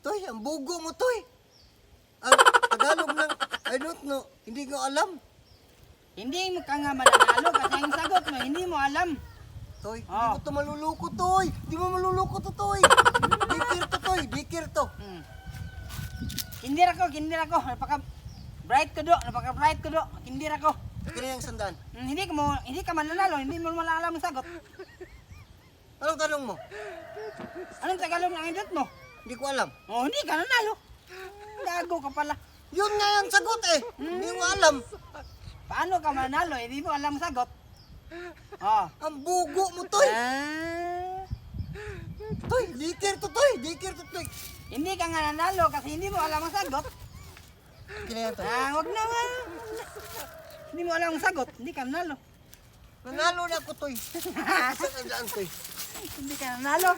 Toy, ang bugo mo, Toy. Ang Tagalog ng, I don't know, hindi ko alam. Hindi mo ka nga mananalo kasi ang sagot mo, hindi mo alam. Toy, Oh. hindi mo to maluluko, Toy. Hindi mo maluluko to, Toy. Dikir to, Toy. Dikir to. Kindir ako. Napaka-bright ko do, napaka-bright ko do. Kindir ako. Kaya yung sandaan. Hindi ka mananalo, hindi mo malalam ang sagot. Anong tanong mo? Anong Tagalog ng edot mo? Hindi ko alam. Oh, hindi ka nanalo. Gago ka pala. Yun nga yung sagot eh. Hindi mo alam. Paano ka mananalo? Hindi mo alam ang sagot. Oh. Ang bugo mo, Toy. Ah, Toy, dikir to, Toy. Dikir to, Toy. hindi ka nga nanalo kasi hindi mo alam ang sagot. Kaya yan, Toy. Wag na nga. Hindi mo alam ang sagot, hindi ka nanalo. Nanalo na ako, Toy. Saan ang daan, Toy? Hindi ka nanalo.